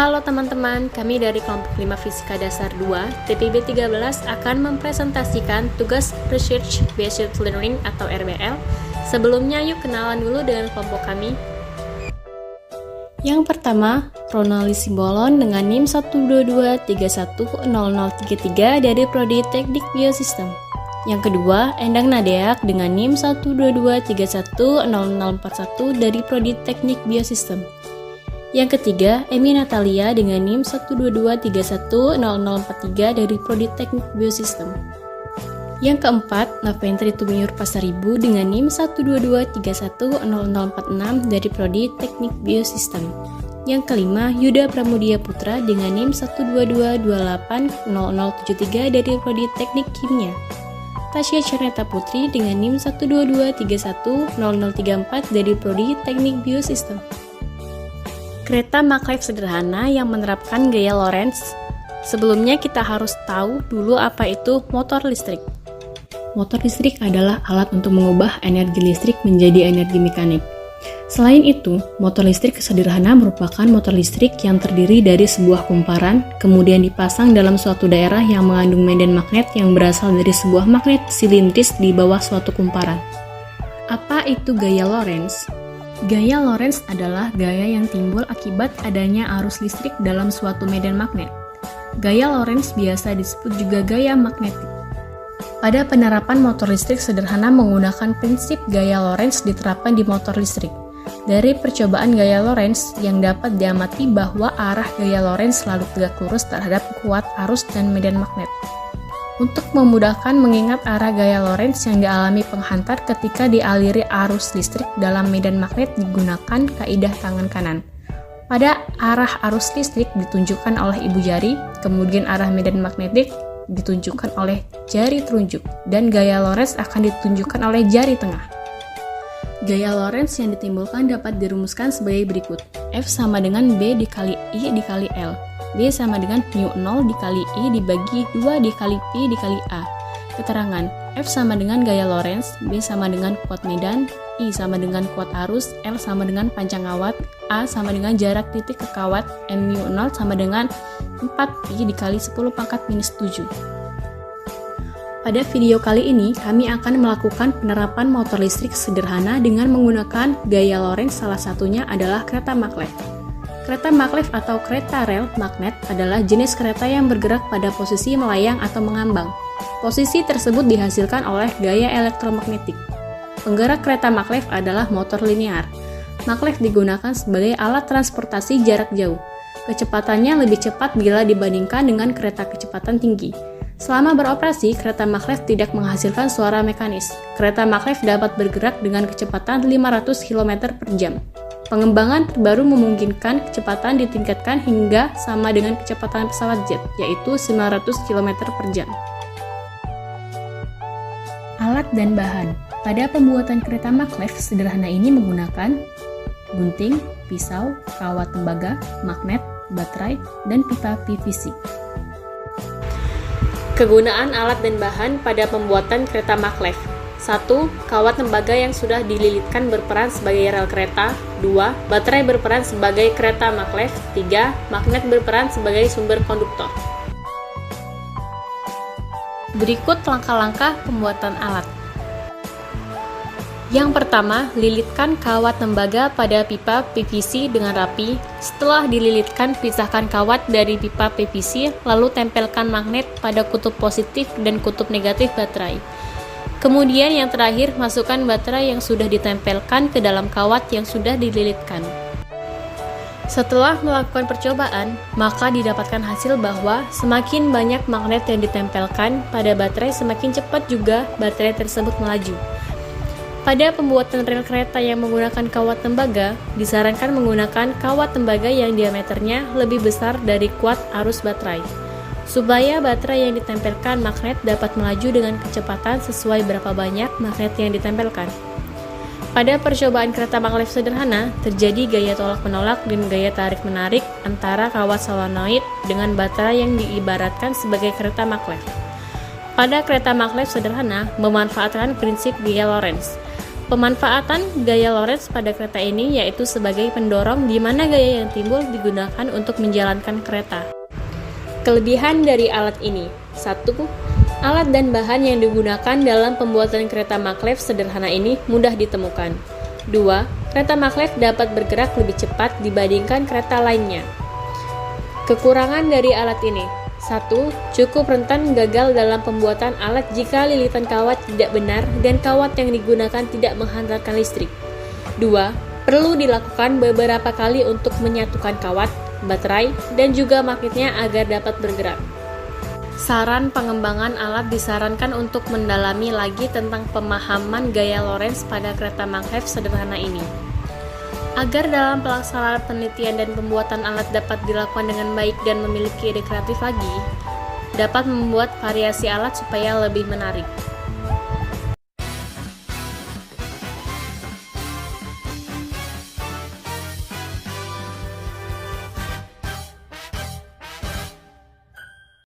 Halo teman-teman, kami dari kelompok 5 Fisika Dasar 2, TPB 13 akan mempresentasikan tugas Research Based Learning atau RBL. Sebelumnya yuk kenalan dulu dengan kelompok kami. Yang pertama, Ronali Simbolon dengan NIM 122310033 dari Prodi Teknik Biosistem. Yang kedua, Endang Nadeak dengan NIM 122310041 dari Prodi Teknik Biosistem. Yang ketiga, Emi Natalia dengan NIM 122310043 dari Prodi Teknik Biosistem. Yang keempat, Naventri Tumiur Pasaribu dengan NIM 122310046 dari Prodi Teknik Biosistem. Yang kelima, Yuda Pramudia Putra dengan NIM 122280073 dari Prodi Teknik Kimia. Tasya Cerneta Putri dengan NIM 122310034 dari Prodi Teknik Biosistem. Kereta maglev sederhana yang menerapkan gaya Lorentz. Sebelumnya kita harus tahu dulu apa itu motor listrik. Motor listrik adalah alat untuk mengubah energi listrik menjadi energi mekanik. Selain itu, motor listrik sederhana merupakan motor listrik yang terdiri dari sebuah kumparan, kemudian dipasang dalam suatu daerah yang mengandung medan magnet yang berasal dari sebuah magnet silindris di bawah suatu kumparan. Apa itu gaya Lorentz? Gaya Lorentz adalah gaya yang timbul akibat adanya arus listrik dalam suatu medan magnet. Gaya Lorentz biasa disebut juga gaya magnetik. Pada penerapan motor listrik sederhana menggunakan prinsip gaya Lorentz diterapkan di motor listrik. Dari percobaan gaya Lorentz yang dapat diamati bahwa arah gaya Lorentz selalu tegak lurus terhadap kuat arus dan medan magnet. Untuk memudahkan mengingat arah gaya Lorentz yang dialami penghantar ketika dialiri arus listrik dalam medan magnet digunakan kaidah tangan kanan. Pada arah arus listrik ditunjukkan oleh ibu jari, kemudian arah medan magnetik ditunjukkan oleh jari telunjuk, dan gaya Lorentz akan ditunjukkan oleh jari tengah. Gaya Lorentz yang ditimbulkan dapat dirumuskan sebagai berikut. F sama dengan B dikali I dikali L. B sama dengan mu0 dikali I dibagi 2 dikali Pi dikali A. Keterangan, F sama dengan gaya Lorentz, B sama dengan kuat medan, I sama dengan kuat arus, L sama dengan panjang kawat, A sama dengan jarak titik ke kawat, mu0 sama dengan 4 Pi dikali 10 pangkat minus 7. Pada video kali ini, kami akan melakukan penerapan motor listrik sederhana dengan menggunakan gaya Lorentz, salah satunya adalah kereta maglev. Kereta maglev atau kereta rel magnet adalah jenis kereta yang bergerak pada posisi melayang atau mengambang. Posisi tersebut dihasilkan oleh gaya elektromagnetik. Penggerak kereta maglev adalah motor linear. Maglev digunakan sebagai alat transportasi jarak jauh. Kecepatannya lebih cepat bila dibandingkan dengan kereta kecepatan tinggi. Selama beroperasi, kereta maglev tidak menghasilkan suara mekanis. Kereta maglev dapat bergerak dengan kecepatan 500 km per jam. Pengembangan terbaru memungkinkan kecepatan ditingkatkan hingga sama dengan kecepatan pesawat jet, yaitu 900 km per jam. Alat dan bahan. Pada pembuatan kereta maglev sederhana ini menggunakan gunting, pisau, kawat tembaga, magnet, baterai, dan pipa PVC. Kegunaan alat dan bahan pada pembuatan kereta maglev. 1. Kawat tembaga yang sudah dililitkan berperan sebagai rel kereta. 2. Baterai berperan sebagai kereta maglev. 3. Magnet berperan sebagai sumber konduktor. Berikut langkah-langkah pembuatan alat. Yang pertama, lilitkan kawat tembaga pada pipa PVC dengan rapi. Setelah dililitkan, pisahkan kawat dari pipa PVC, lalu tempelkan magnet pada kutub positif dan kutub negatif baterai. Kemudian yang terakhir, masukkan baterai yang sudah ditempelkan ke dalam kawat yang sudah dililitkan. Setelah melakukan percobaan, maka didapatkan hasil bahwa semakin banyak magnet yang ditempelkan pada baterai, semakin cepat juga baterai tersebut melaju. Pada pembuatan rel kereta yang menggunakan kawat tembaga, disarankan menggunakan kawat tembaga yang diameternya lebih besar dari kuat arus baterai, supaya baterai yang ditempelkan magnet dapat melaju dengan kecepatan sesuai berapa banyak magnet yang ditempelkan. Pada percobaan kereta maglev sederhana, terjadi gaya tolak-menolak dan gaya tarik-menarik antara kawat solenoid dengan baterai yang diibaratkan sebagai kereta maglev. Pada kereta maglev sederhana, memanfaatkan prinsip gaya Lorentz. Pemanfaatan gaya Lorentz pada kereta ini yaitu sebagai pendorong di mana gaya yang timbul digunakan untuk menjalankan kereta. Kelebihan dari alat ini: 1. Alat dan bahan yang digunakan dalam pembuatan kereta maglev sederhana ini mudah ditemukan. 2. Kereta maglev dapat bergerak lebih cepat dibandingkan kereta lainnya. Kekurangan dari alat ini: 1. Cukup rentan gagal dalam pembuatan alat jika lilitan kawat tidak benar dan kawat yang digunakan tidak menghantarkan listrik. 2. Perlu dilakukan beberapa kali untuk menyatukan kawat, baterai, dan juga magnetnya agar dapat bergerak. Saran pengembangan alat disarankan untuk mendalami lagi tentang pemahaman gaya Lorentz pada kereta maglev sederhana ini. Agar dalam pelaksanaan penelitian dan pembuatan alat dapat dilakukan dengan baik dan memiliki ide kreatif lagi, dapat membuat variasi alat supaya lebih menarik.